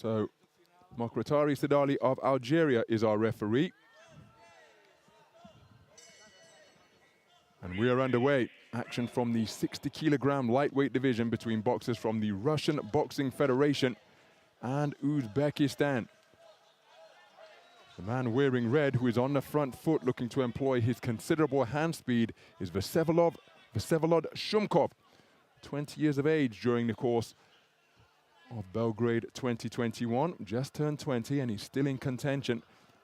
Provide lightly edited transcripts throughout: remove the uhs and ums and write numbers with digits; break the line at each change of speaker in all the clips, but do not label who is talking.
So Mokratari Sadali of Algeria is our referee. And we are underway. Action from the 60-kilogram lightweight division between boxers from the Russian Boxing Federation and Uzbekistan. The man wearing red, who is on the front foot looking to employ his considerable hand speed, is Vsevolod Shumkov, 20 years of age during the course of Belgrade 2021. Just turned 20 and he's still in contention,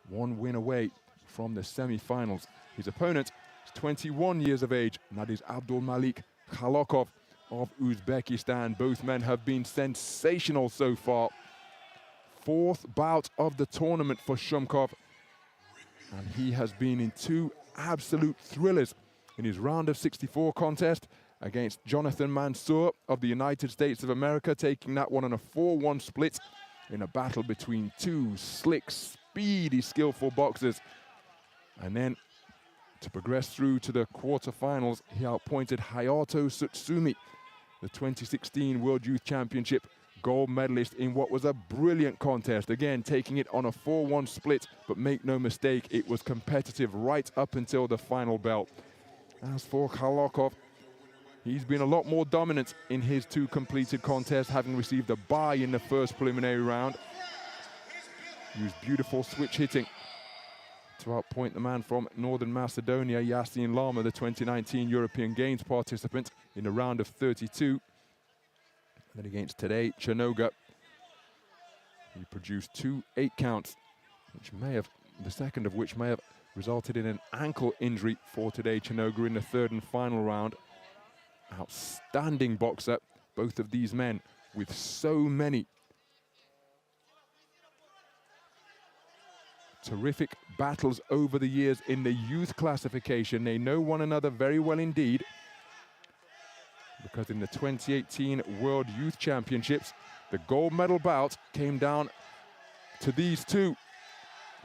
one win away from the semi-finals. His opponent is 21 years of age, and that is Abdumalik Khalokov of Uzbekistan. Both men have been sensational so far. Fourth bout of the tournament for Shumkov, and he has been in two absolute thrillers in his round of 64 contest against Jonathan Mansour of the United States of America, taking that one on a 4-1 split in a battle between two slick, speedy, skillful boxers. And then to progress through to the quarterfinals, he outpointed Hayato Tsutsumi, the 2016 World Youth Championship gold medalist, in what was a brilliant contest. Again, taking it on a 4-1 split, but make no mistake, it was competitive right up until the final bell. As for Khalokov, he's been a lot more dominant in his two completed contests, having received a bye in the first preliminary round. Used beautiful switch hitting to outpoint the man from Northern Macedonia, Yasin Lama, the 2019 European Games participant, in a round of 32. And then against today, Chanoga, he produced 2 8-counts, which may have, the second of which may have resulted in an ankle injury for today, Chanoga, in the third and final round. Outstanding boxer, both of these men, with so many terrific battles over the years in the youth classification. They know one another very well indeed, because in the 2018 World Youth Championships, the gold medal bout came down to these two,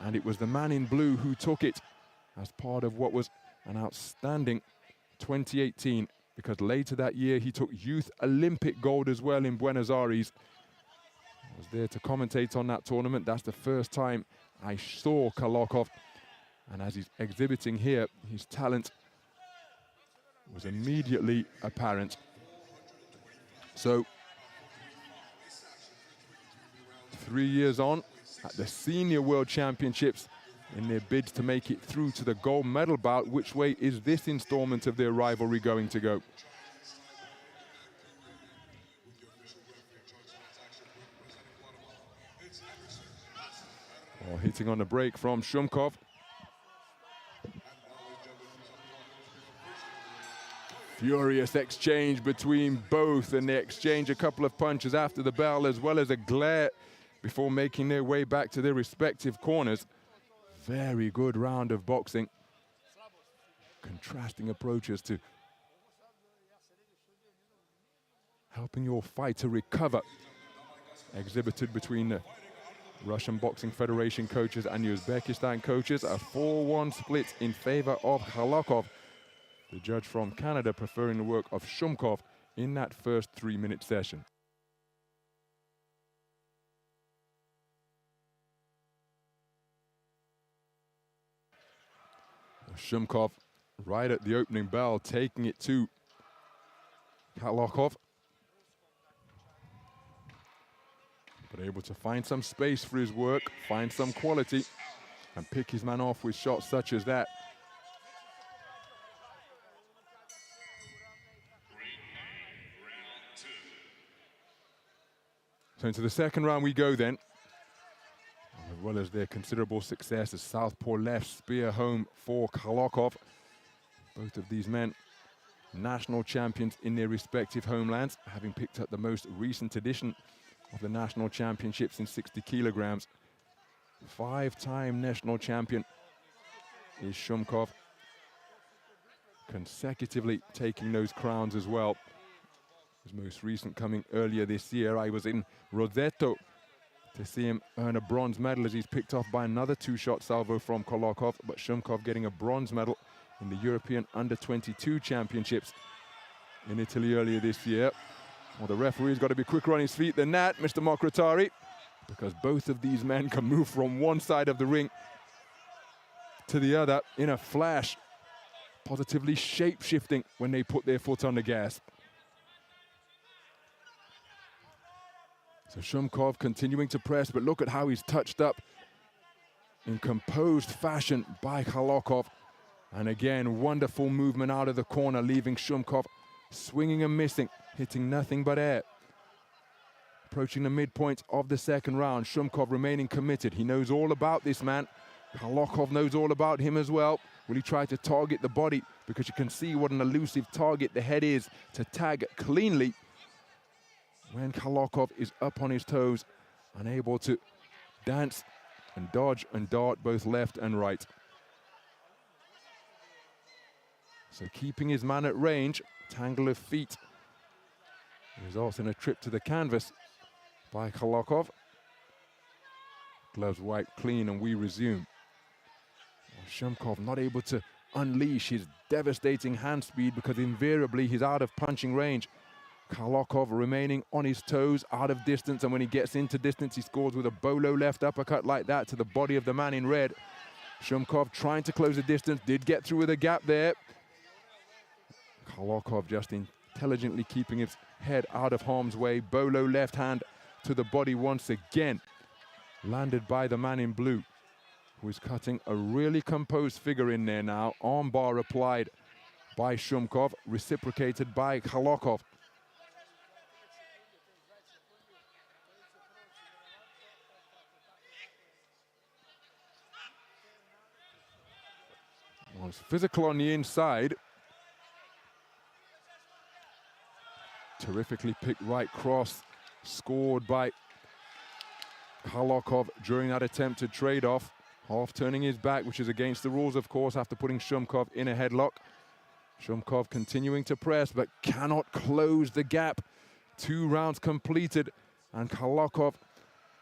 and it was the man in blue who took it as part of what was an outstanding 2018, because later that year he took Youth Olympic gold as well in Buenos Aires. I was there to commentate on that tournament. That's the first time I saw Khalokov, and as he's exhibiting here, his talent was immediately apparent. So, 3 years on at the Senior World Championships, in their bids to make it through to the gold medal bout, which way is this installment of their rivalry going to go? Oh, hitting on the break from Shumkov. Furious exchange between both, and they exchange a couple of punches after the bell, as well as a glare before making their way back to their respective corners. Very good round of boxing. Contrasting approaches to helping your fighter recover, exhibited between the Russian Boxing Federation coaches and Uzbekistan coaches. A 4-1 split in favor of Khalokov. The judge from Canada preferring the work of Shumkov in that first 3-minute session. Shumkov, right at the opening bell, taking it to Khalokov, but able to find some space for his work, find some quality, and pick his man off with shots such as that. So into the second round we go then, as well as their considerable success as southpaw left spear home for Khalokov. Both of these men national champions in their respective homelands, having picked up the most recent edition of the national championships in 60 kilograms. 5-time national champion is Shumkov, consecutively taking those crowns as well. His most recent coming earlier this year. I was in Roseto to see him earn a bronze medal, as he's picked off by another 2-shot salvo from Khalokov, but Shumkov getting a bronze medal in the European Under-22 Championships in Italy earlier this year. Well, the referee's got to be quicker on his feet than that, Mr. Mokratari. because both of these men can move from one side of the ring to the other in a flash, positively shape-shifting when they put their foot on the gas. So Shumkov continuing to press, but look at how he's touched up in composed fashion by Khalokov. And again, wonderful movement out of the corner, leaving Shumkov swinging and missing, hitting nothing but air. Approaching the midpoint of the second round, Shumkov remaining committed. He knows all about this man. Khalokov knows all about him as well. Will he try to target the body? Because you can see what an elusive target the head is to tag cleanly when Khalokov is up on his toes, unable to dance and dodge and dart both left and right. So keeping his man at range, tangle of feet results in a trip to the canvas by Khalokov. Gloves wiped clean and we resume. Shumkov not able to unleash his devastating hand speed because invariably he's out of punching range. Khalokov remaining on his toes, out of distance, and when he gets into distance, he scores with a bolo left uppercut like that to the body of the man in red. Shumkov trying to close the distance, did get through with a gap there. Khalokov just intelligently keeping his head out of harm's way. Bolo left hand to the body once again, landed by the man in blue, who is cutting a really composed figure in there now. Arm bar applied by Shumkov, reciprocated by Khalokov. Was physical on the inside. Terrifically picked right cross, scored by Khalokov during that attempted trade-off. Half turning his back, which is against the rules, of course, after putting Shumkov in a headlock. Shumkov continuing to press, but cannot close the gap. 2 rounds completed, and Khalokov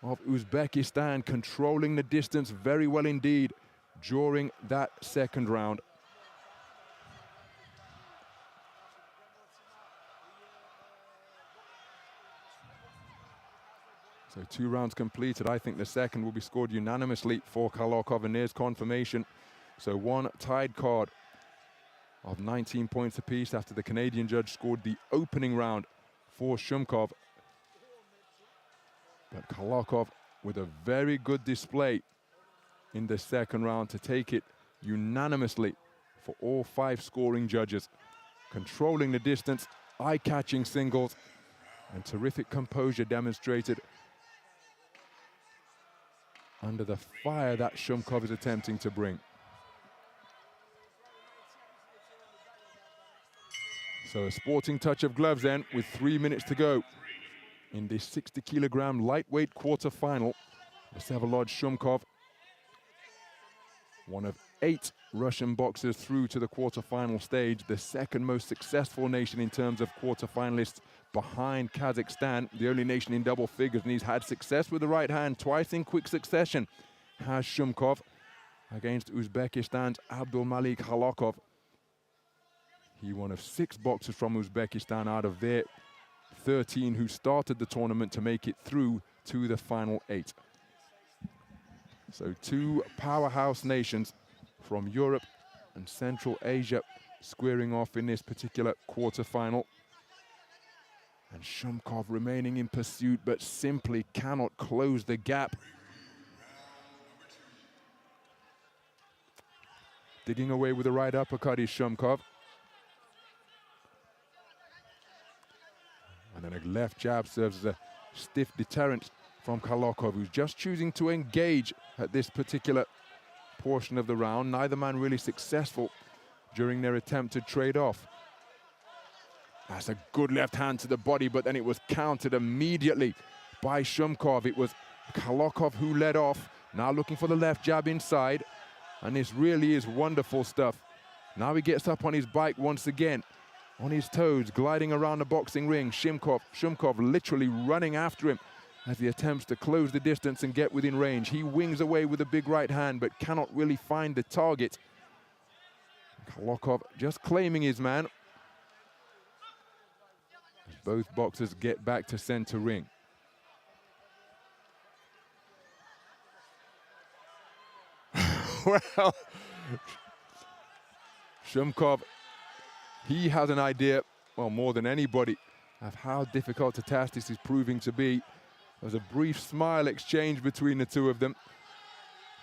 of Uzbekistan controlling the distance very well indeed during that second round. So 2 rounds completed. I think the second will be scored unanimously for Khalokov, and there's confirmation. So 1 tied card of 19 points apiece after the Canadian judge scored the opening round for Shumkov. But Khalokov with a very good display in the second round to take it unanimously for all 5 scoring judges. Controlling the distance, eye-catching singles, and terrific composure demonstrated under the fire that Shumkov is attempting to bring. So a sporting touch of gloves then with 3 minutes to go in this 60-kilogram lightweight quarter-final. Vsevolod Shumkov, one of 8 Russian boxers through to the quarter-final stage, the second most successful nation in terms of quarter-finalists behind Kazakhstan, the only nation in double figures, and he's had success with the right hand twice in quick succession, has Shumkov against Uzbekistan's Abdumalik Khalokov. He one of 6 boxers from Uzbekistan out of their 13 who started the tournament to make it through to the final 8. So 2 powerhouse nations from Europe and Central Asia squaring off in this particular quarter-final. And Shumkov remaining in pursuit, but simply cannot close the gap. Digging away with the right uppercut is Shumkov. And then a left jab serves as a stiff deterrent from Khalokov, who's just choosing to engage at this particular portion of the round. Neither man really successful during their attempted trade-off. That's a good left hand to the body, but then it was countered immediately by Shumkov. It was Khalokov who led off, now looking for the left jab inside, and this really is wonderful stuff. Now he gets up on his bike once again, on his toes, gliding around the boxing ring. Shumkov literally running after him as he attempts to close the distance and get within range. He wings away with a big right hand, but cannot really find the target. Khalokov just claiming his man. As both boxers get back to center ring. Well, Shumkov, he has an idea, well, more than anybody, of how difficult a task this is proving to be. There was a brief smile exchange between the two of them,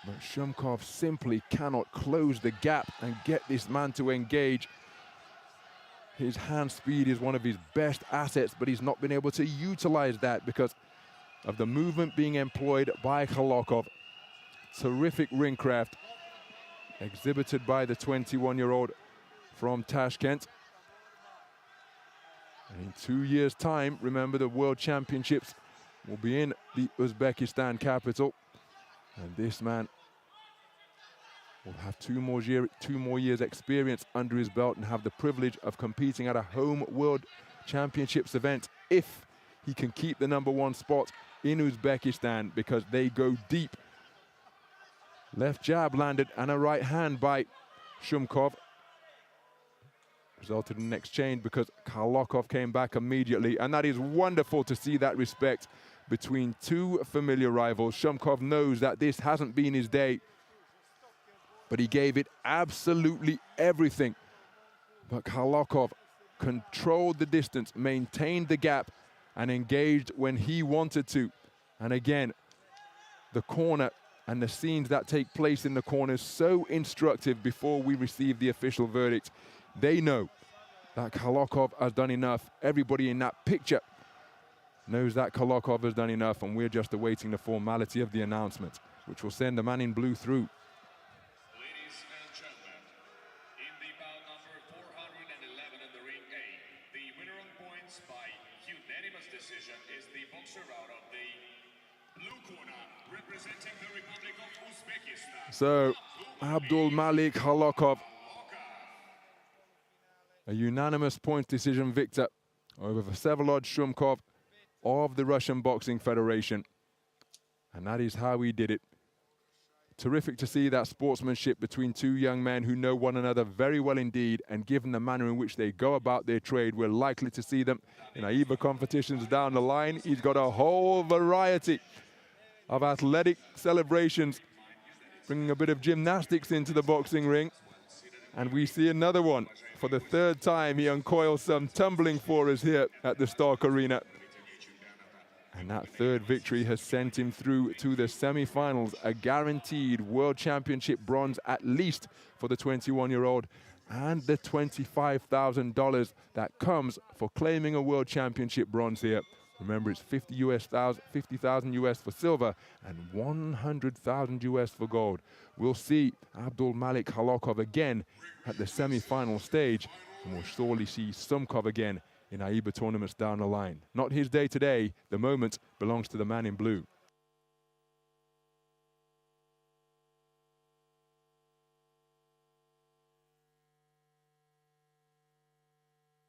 but Shumkov simply cannot close the gap and get this man to engage. His hand speed is one of his best assets, but he's not been able to utilize that because of the movement being employed by Khalokov. Terrific ring craft exhibited by the 21-year-old from Tashkent. And in 2 years' time, remember, the World Championships will be in the Uzbekistan capital. And this man will have two more years experience under his belt and have the privilege of competing at a home World Championships event if he can keep the #1 spot in Uzbekistan, because they go deep. Left jab landed and a right hand by Shumkov. Resulted in an exchange because Khalokov came back immediately, and that is wonderful to see that respect between two familiar rivals. Shumkov knows that this hasn't been his day, but he gave it absolutely everything. But Khalokov controlled the distance, maintained the gap, and engaged when he wanted to. And again, the corner and the scenes that take place in the corner is so instructive before we receive the official verdict. They know that Khalokov has done enough. Everybody in that picture knows that Khalokov has done enough, and we're just awaiting the formality of the announcement, which will send the man in blue through.
Ladies and gentlemen, in the bout number 411 in the ring A, the winner on points by unanimous decision is the boxer out of the blue corner, representing the Republic of Uzbekistan.
So, Abdumalik Khalokov, a unanimous points decision victor over Vsevolod Shumkov of the Russian Boxing Federation. And that is how he did it. Terrific to see that sportsmanship between two young men who know one another very well indeed, and given the manner in which they go about their trade, we're likely to see them in AIBA competitions down the line. He's got a whole variety of athletic celebrations, bringing a bit of gymnastics into the boxing ring. And we see another one. For the third time, he uncoils some tumbling for us here at the Stark Arena. And that third victory has sent him through to the semi-finals, a guaranteed World Championship bronze at least for the 21-year-old, and the $25,000 that comes for claiming a World Championship bronze here. Remember, it's 50,000 US for silver and 100,000 US for gold. We'll see Abdumalik Khalokov again at the semi-final stage, and we'll surely see Shumkov again in AIBA tournaments down the line. Not his day today. The moment belongs to the man in blue.